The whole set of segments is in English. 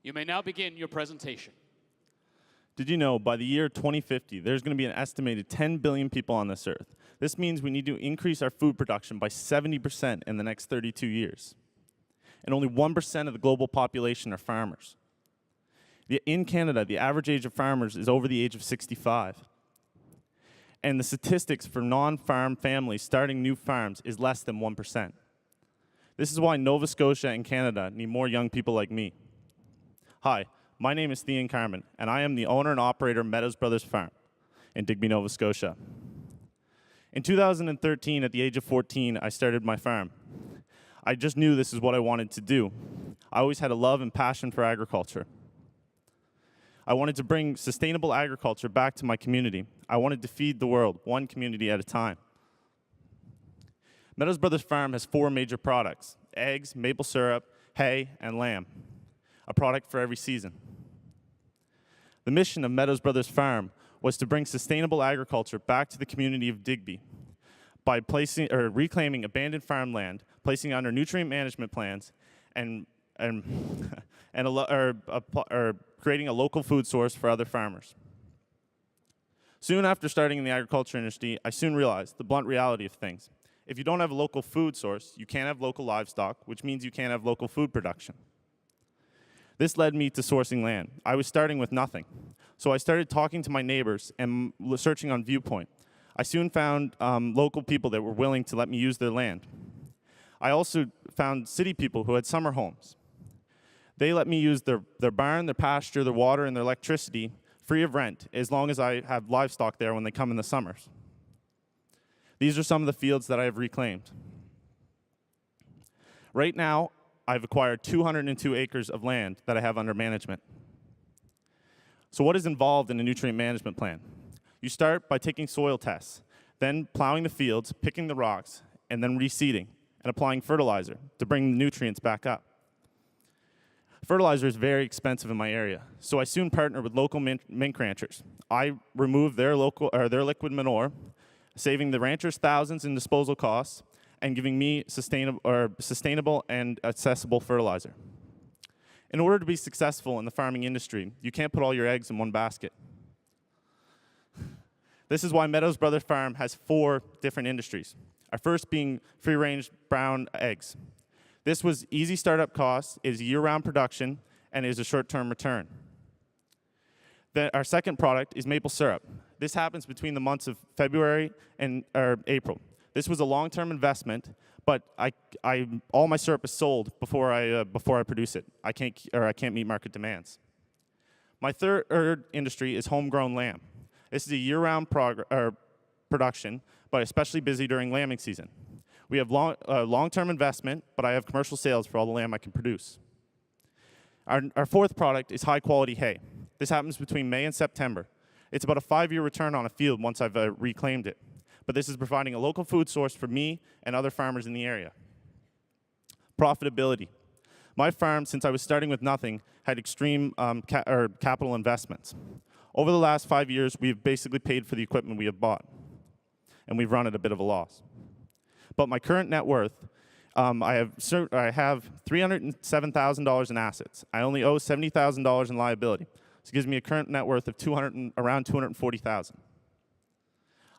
You may now begin your presentation. Did you know by the year 2050, there's going to be an estimated 10 billion people on this earth? This means we need to increase our food production by 70% in the next 32 years. And only 1% of the global population are farmers. In Canada, the average age of farmers is over the age of 65. And the statistics for non-farm families starting new farms is less than 1%. This is why Nova Scotia and Canada need more young people like me. Hi, my name is Thian Carmen, and I am the owner and operator of Meadows Brothers Farm in Digby, Nova Scotia. In 2013, at the age of 14, I started my farm. I just knew this is what I wanted to do. I always had a love and passion for agriculture. I wanted to bring sustainable agriculture back to my community. I wanted to feed the world, one community at a time. Meadows Brothers Farm has 4 major products: eggs, maple syrup, hay, and lamb, a product for every season. The mission of Meadows Brothers Farm was to bring sustainable agriculture back to the community of Digby by reclaiming abandoned farmland, placing it under nutrient management plans, and creating a local food source for other farmers. Soon after starting in the agriculture industry, I soon realized the blunt reality of things. If you don't have a local food source, you can't have local livestock, which means you can't have local food production. This led me to sourcing land. I was starting with nothing. So I started talking to my neighbors and searching on Viewpoint. I soon found local people that were willing to let me use their land. I also found city people who had summer homes. They let me use their barn, their pasture, their water, and their electricity free of rent, as long as I have livestock there when they come in the summers. These are some of the fields that I have reclaimed. Right now, I've acquired 202 acres of land that I have under management. So what is involved in a nutrient management plan? You start by taking soil tests, then plowing the fields, picking the rocks, and then reseeding and applying fertilizer to bring the nutrients back up. Fertilizer is very expensive in my area, so I soon partnered with local mink ranchers. I removed their liquid manure, saving the ranchers thousands in disposal costs, and giving me sustainable and accessible fertilizer. In order to be successful in the farming industry, you can't put all your eggs in one basket. This is why Meadows Brothers Farm has 4 different industries. Our first being free-range brown eggs. This was easy startup costs, is year-round production, and is a short-term return. Our second product is maple syrup. This happens between the months of February and April. This was a long-term investment, but all my syrup is sold before I produce it. I can't meet market demands. My third industry is homegrown lamb. This is a year-round production, but especially busy during lambing season. We have long-term investment, but I have commercial sales for all the lamb I can produce. Our fourth product is high-quality hay. This happens between May and September. It's about a 5-year return on a field once I've reclaimed it. But this is providing a local food source for me and other farmers in the area. Profitability. My farm, since I was starting with nothing, had extreme capital investments. Over the last 5 years, we've basically paid for the equipment we have bought, and we've run at a bit of a loss. But my current net worth, I have $307,000 in assets. I only owe $70,000 in liability. This gives me a current net worth of around $240,000.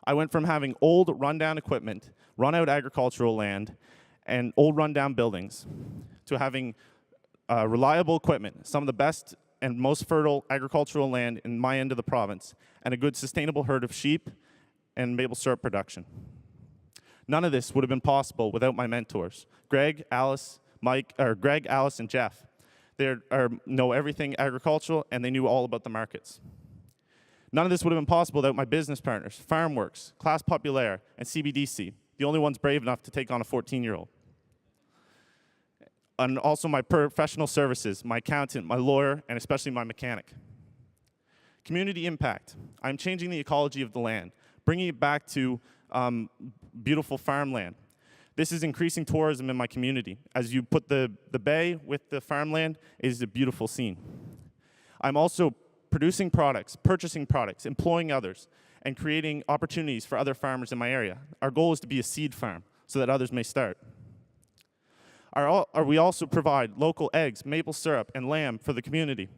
I went from having old, rundown equipment, run-out agricultural land, and old, rundown buildings, to having reliable equipment, some of the best and most fertile agricultural land in my end of the province, and a good sustainable herd of sheep and maple syrup production. None of this would have been possible without my mentors, Greg, Alice, and Jeff. They know everything agricultural, and they knew all about the markets. None of this would have been possible without my business partners, FarmWorks, Class Populaire, and CBDC, the only ones brave enough to take on a 14-year-old. And also my professional services, my accountant, my lawyer, and especially my mechanic. Community impact. I'm changing the ecology of the land, bringing it back to beautiful farmland. This is increasing tourism in my community. As you put the bay with the farmland, it is a beautiful scene. I'm also producing products, purchasing products, employing others, and creating opportunities for other farmers in my area. Our goal is to be a seed farm so that others may start. We also provide local eggs, maple syrup, and lamb for the community.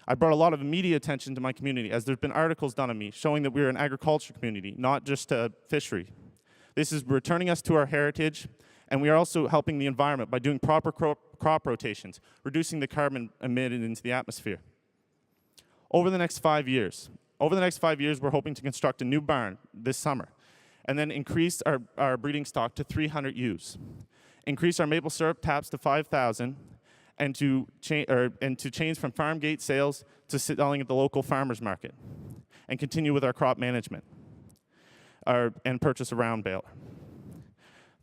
I brought a lot of media attention to my community, as there's been articles done on me showing that we're an agriculture community, not just a fishery. This is returning us to our heritage, and we are also helping the environment by doing proper crop rotations, reducing the carbon emitted into the atmosphere. Over the next 5 years, we're hoping to construct a new barn this summer, and then increase our breeding stock to 300 ewes, increase our maple syrup taps to 5,000, and to change from farm gate sales to selling at the local farmers market, and continue with our crop management, and purchase a round baler.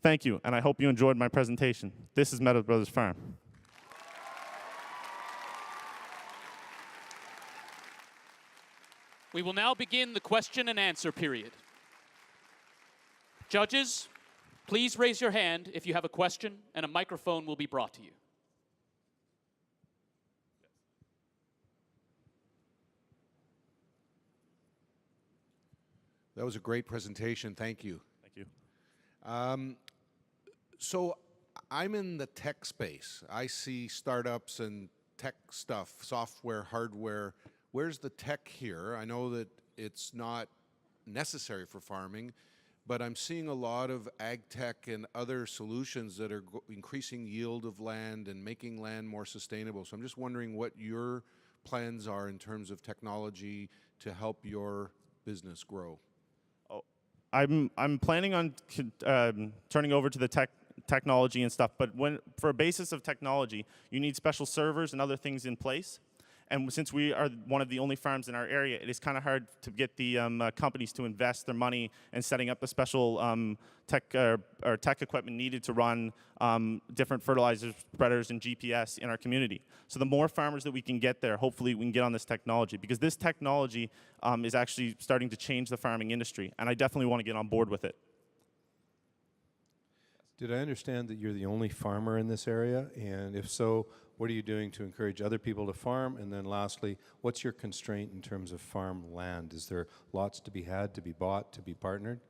Thank you, and I hope you enjoyed my presentation. This is Meadows Brothers Farm. We will now begin the question and answer period. Judges, please raise your hand if you have a question, and a microphone will be brought to you. That was a great presentation. Thank you. Thank you. So I'm in the tech space. I see startups and tech stuff, software, hardware. Where's the tech here? I know that it's not necessary for farming, but I'm seeing a lot of ag tech and other solutions that are increasing yield of land and making land more sustainable. So I'm just wondering what your plans are in terms of technology to help your business grow. I'm planning on turning over to the technology and stuff, but for a basis of technology, you need special servers and other things in place. And since we are one of the only farms in our area, it is kind of hard to get the companies to invest their money in setting up the special tech equipment needed to run different fertilizers, spreaders, and GPS in our community. So the more farmers that we can get there, hopefully we can get on this technology, because this technology is actually starting to change the farming industry, and I definitely want to get on board with it. Did I understand that you're the only farmer in this area? And if so, what are you doing to encourage other people to farm? And then lastly, what's your constraint in terms of farm land? Is there lots to be had, to be bought, to be partnered?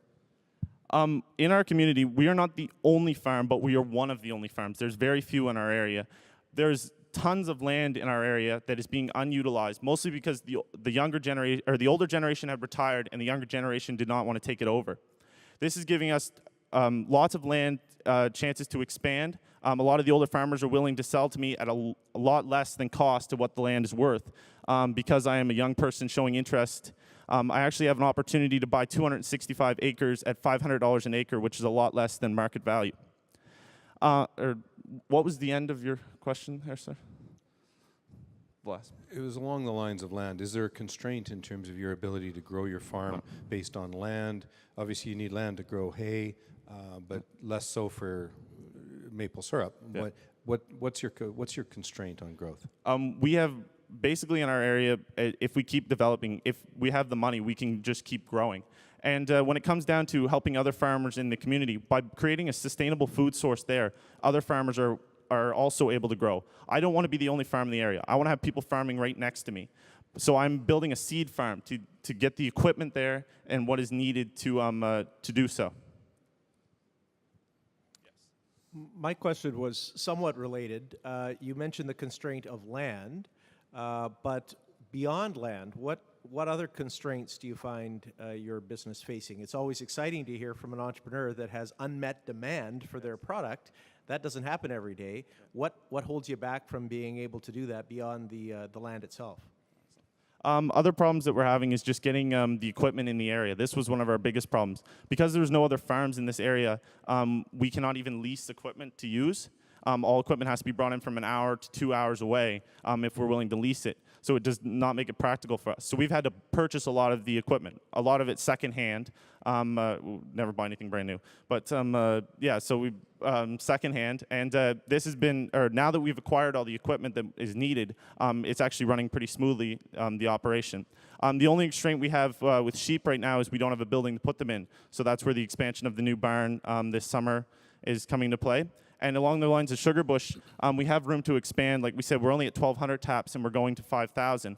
In our community, we are not the only farm, but we are one of the only farms. There's very few in our area. There's tons of land in our area that is being unutilized, mostly because the younger generation or the older generation had retired and the younger generation did not want to take it over. This is giving us lots of land chances to expand. A lot of the older farmers are willing to sell to me at a lot less than cost to what the land is worth. Because I am a young person showing interest, I actually have an opportunity to buy 265 acres at $500 an acre, which is a lot less than market value. What was the end of your question there, sir? Bless. It was along the lines of land. Is there a constraint in terms of your ability to grow your farm based on land? Obviously, you need land to grow hay, but less so for maple syrup. Yeah. What's your constraint on growth? We have basically in our area, if we keep developing, if we have the money, we can just keep growing. And when it comes down to helping other farmers in the community, by creating a sustainable food source there, other farmers are also able to grow. I don't want to be the only farm in the area. I want to have people farming right next to me. So I'm building a seed farm to get the equipment there and what is needed to do so. My question was somewhat related. You mentioned the constraint of land, but beyond land, what other constraints do you find your business facing? It's always exciting to hear from an entrepreneur that has unmet demand for their product. That doesn't happen every day. What holds you back from being able to do that beyond the land itself? Other problems that we're having is just getting the equipment in the area. This was one of our biggest problems. Because there's no other farms in this area, we cannot even lease equipment to use. All equipment has to be brought in from an hour to 2 hours away if we're willing to lease it. So it does not make it practical for us. So we've had to purchase a lot of the equipment. A lot of it secondhand. We'll never buy anything brand new. But yeah, so we secondhand. And this has been, or now that we've acquired all the equipment that is needed, it's actually running pretty smoothly, the operation. The only constraint we have with sheep right now is we don't have a building to put them in. So that's where the expansion of the new barn this summer is coming to play. And along the lines of Sugar Bush, we have room to expand. Like we said, we're only at 1,200 taps, and we're going to 5,000.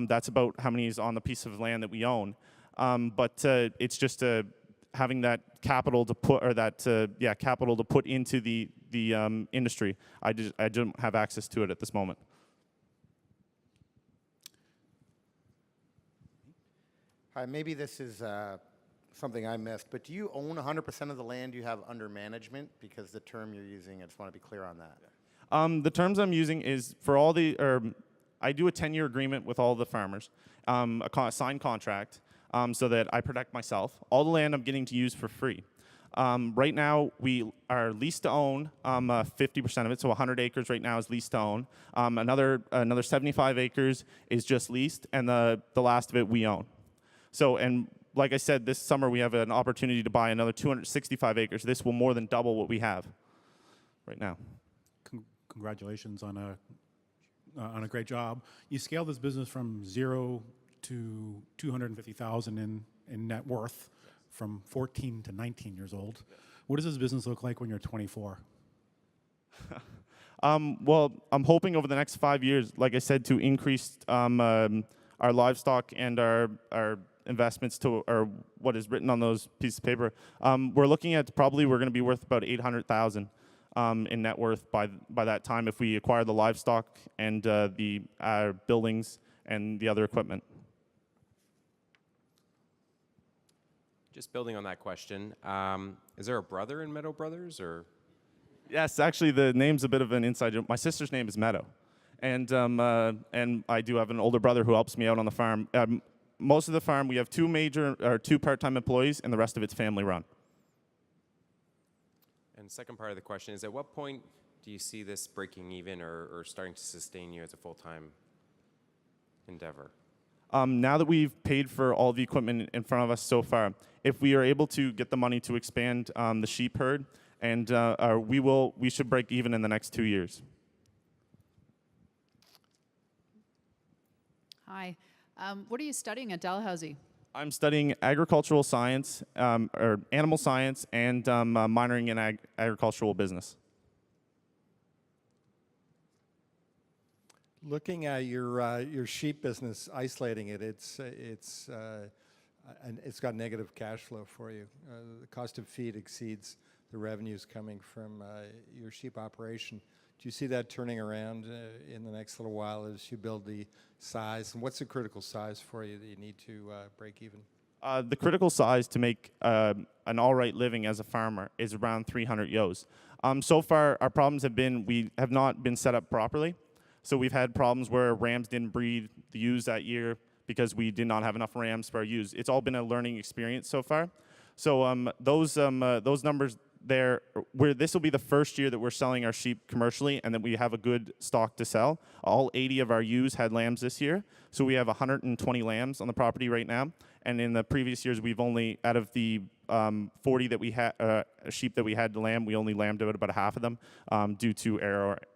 That's about how many is on the piece of land that we own. But it's just having that capital to put, or that capital to put into the industry. I don't have access to it at this moment. Hi, maybe this is something I missed, but do you own 100% of the land you have under management? Because the term you're using, I just want to be clear on that. The terms I'm using is for all the, I do a 10-year agreement with all the farmers, a signed contract, so that I protect myself. All the land I'm getting to use for free. Right now, we are leased to own 50% of it, so 100 acres right now is leased to own. Another 75 acres is just leased, and the last of it we own. So, and like I said, this summer we have an opportunity to buy another 265 acres. This will more than double what we have right now. Congratulations on a great job. You scaled this business from 0 to 250,000 in net worth from 14 to 19 years old. What does this business look like when you're 24? Well, I'm hoping over the next 5 years, like I said, to increase our livestock and our investments to, or what is written on those pieces of paper. We're looking at probably we're going to be worth about 800,000 in net worth by that time if we acquire the livestock and the buildings and the other equipment. Just building on that question, is there a brother in Meadow Brothers, or? Yes, actually, the name's a bit of an inside joke. My sister's name is Meadow, and I do have an older brother who helps me out on the farm. Most of the farm, we have two part-time employees, and the rest of it's family-run. And second part of the question is, at what point do you see this breaking even or starting to sustain you as a full-time endeavor? Now that we've paid for all the equipment in front of us so far, if we are able to get the money to expand the sheep herd, and we should break even in the next 2 years. Hi. What are you studying at Dalhousie? I'm studying agricultural science, or animal science, and minoring in agricultural business. Looking at your sheep business, isolating it, it's got negative cash flow for you. The cost of feed exceeds the revenues coming from your sheep operation. Do you see that turning around in the next little while as you build the size? And what's the critical size for you that you need to break even? The critical size to make an all right living as a farmer is around 300 ewes. So far, our problems have been we have not been set up properly. So we've had problems where rams didn't breed the ewes that year because we did not have enough rams for our ewes. It's all been a learning experience so far. So those numbers there, where this will be the first year that we're selling our sheep commercially and that we have a good stock to sell. All 80 of our ewes had lambs this year. So we have 120 lambs on the property right now. And in the previous years, we've only, out of the 40 that we had, sheep that we had to lamb, we only lambed about half of them due to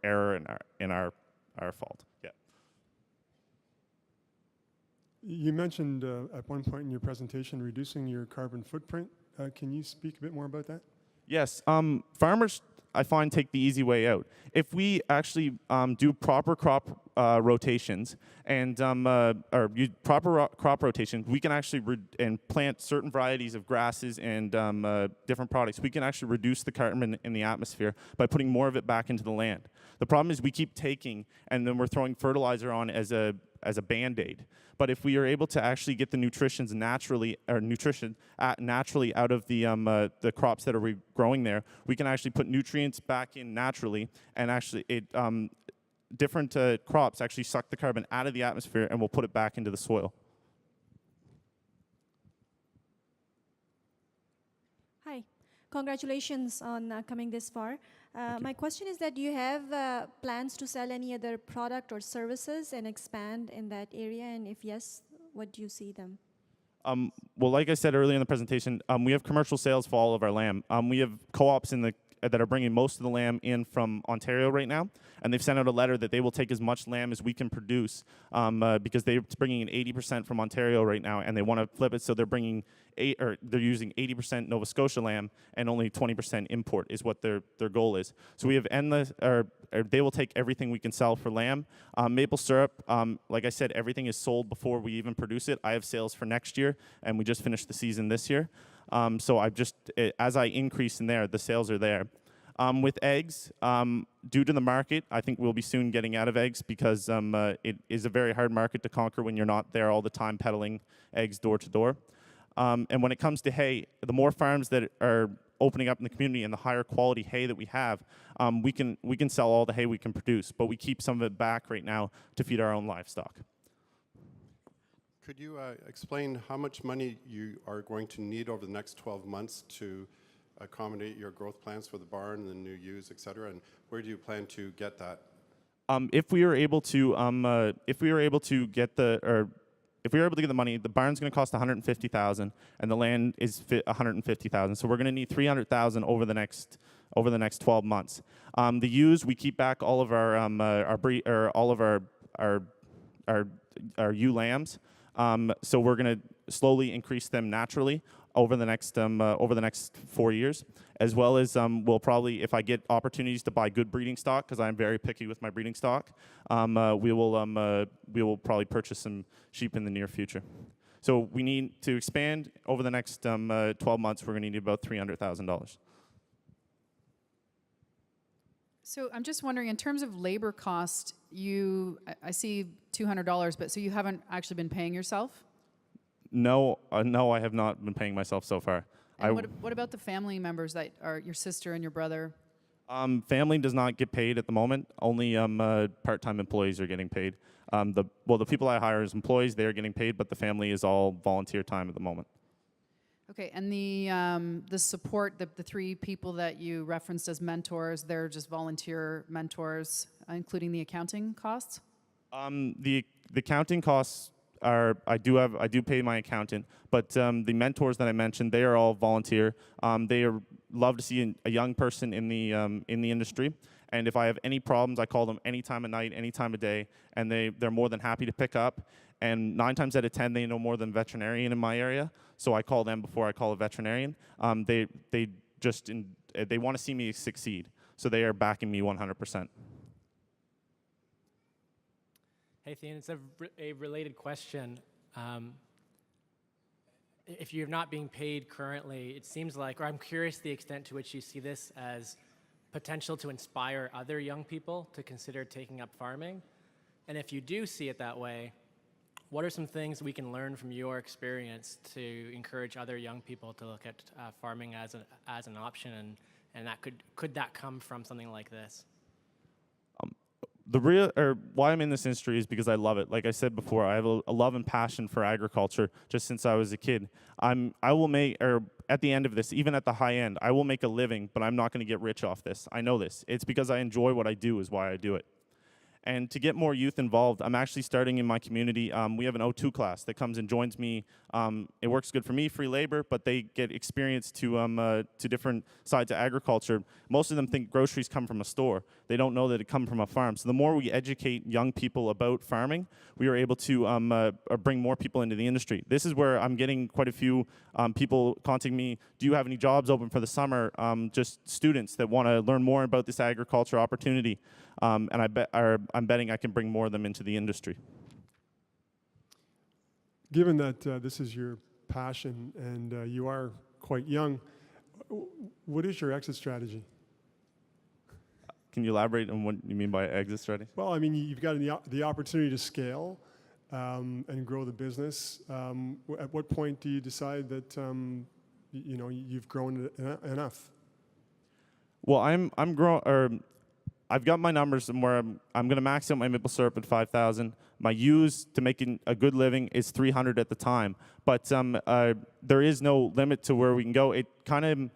error in our fault. Yeah. You mentioned at one point in your presentation reducing your carbon footprint. Can you speak a bit more about that? Yes. Farmers, I find, take the easy way out. If we actually do proper crop rotations and or use proper crop rotations, we can actually and plant certain varieties of grasses and different products. We can actually reduce the carbon in the atmosphere by putting more of it back into the land. The problem is we keep taking and then we're throwing fertilizer on as a Band-Aid. But if we are able to actually get the nutrition naturally out of the crops that are growing there, we can actually put nutrients back in naturally, and actually different crops actually suck the carbon out of the atmosphere and will put it back into the soil. Hi, congratulations on coming this far. My question is that do you have plans to sell any other product or services and expand in that area? And if yes, what do you see them? Well, like I said earlier in the presentation, we have commercial sales for all of our lamb. We have co-ops that are bringing most of the lamb in from Ontario right now, and they've sent out a letter that they will take as much lamb as we can produce because they're bringing in 80% from Ontario right now, and they want to flip it so they're bringing they're using 80% Nova Scotia lamb and only 20% import is what their goal is. So we have endless, or they will take everything we can sell for lamb. Maple syrup, like I said, everything is sold before we even produce it. I have sales for next year, and we just finished the season this year. So I've just, as I increase in there, the sales are there. With eggs, due to the market, I think we'll be soon getting out of eggs because it is a very hard market to conquer when you're not there all the time peddling eggs door to door. And when it comes to hay, the more farms that are opening up in the community and the higher quality hay that we have, we can sell all the hay we can produce, but we keep some of it back right now to feed our own livestock. Could you explain how much money you are going to need over the next 12 months to accommodate your growth plans for the barn, the new ewes, et cetera, and where do you plan to get that? If we are able to get the money, the barn's going to cost $150,000, and the land is $150,000. So we're going to need $300,000 over the next 12 months. The ewes, we keep back all of our ewe lambs. So we're going to slowly increase them naturally over the next 4 years, as well as we'll probably, if I get opportunities to buy good breeding stock, because I'm very picky with my breeding stock, we will probably purchase some sheep in the near future. So we need to expand over the next 12 months. We're going to need about $300,000. So I'm just wondering, in terms of labor cost, I see $200, but so you haven't actually been paying yourself? No, I have not been paying myself so far. And what about the family members that are your sister and your brother? Family does not get paid at the moment. Only part-time employees are getting paid. The people I hire as employees, they are getting paid, but the family is all volunteer time at the moment. Okay, and the support, the three people that you referenced as mentors, they're just volunteer mentors, including the accounting costs? The accounting costs are, I do pay my accountant, but the mentors that I mentioned, they are all volunteer. They love to see a young person in the industry, and if I have any problems, I call them any time of night, any time of day, and they're more than happy to pick up. And 9 times out of 10, they know more than veterinarian in my area, so I call them before I call a veterinarian. They want to see me succeed, so they are backing me 100%. Hey, Thian, it's a related question. If you're not being paid currently, it seems like, or I'm curious the extent to which you see this as potential to inspire other young people to consider taking up farming. And if you do see it that way, what are some things we can learn from your experience to encourage other young people to look at farming as an option, and that could that come from something like this? Why I'm in this industry is because I love it. Like I said before, I have a love and passion for agriculture just since I was a kid. I will make, or at the end of this, even at the high end, I will make a living, but I'm not going to get rich off this. I know this. It's because I enjoy what I do is why I do it. And to get more youth involved, I'm actually starting in my community. We have an O2 class that comes and joins me. It works good for me, free labor, but they get experience to different sides of agriculture. Most of them think groceries come from a store. They don't know that it comes from a farm. So the more we educate young people about farming, we are able to bring more people into the industry. This is where I'm getting quite a few people contacting me. Do you have any jobs open for the summer? Just students that want to learn more about this agriculture opportunity. And I'm betting I can bring more of them into the industry. Given that this is your passion and you are quite young, what is your exit strategy? Can you elaborate on what you mean by exit strategy? Well, I mean, you've got the opportunity to scale and grow the business. At what point do you decide that you've grown enough? Well, I'm growing. I've got my numbers and where I'm going to max out my maple syrup at 5,000. My use to making a good living is 300 at the time, but there is no limit to where we can go. It kind of,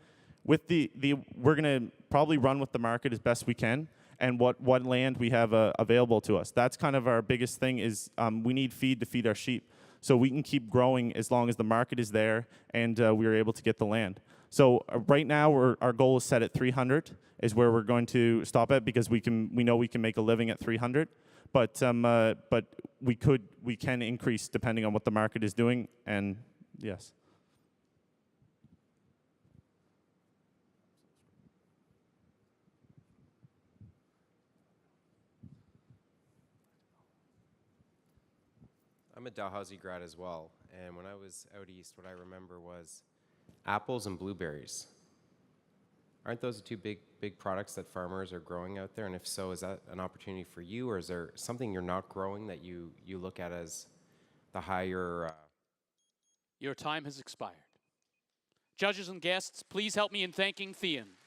with we're going to probably run with the market as best we can and what land we have available to us. That's kind of our biggest thing is we need feed to feed our sheep. So we can keep growing as long as the market is there and we are able to get the land. So right now, our goal is set at 300 is where we're going to stop at because we know we can make a living at 300, but we can increase depending on what the market is doing, and yes. I'm a Dalhousie grad as well, and when I was out east, what I remember was apples and blueberries. Aren't those the two big products that farmers are growing out there? And if so, is that an opportunity for you, or is there something you're not growing that you look at as the higher? Your time has expired. Judges and guests, please help me in thanking Thian.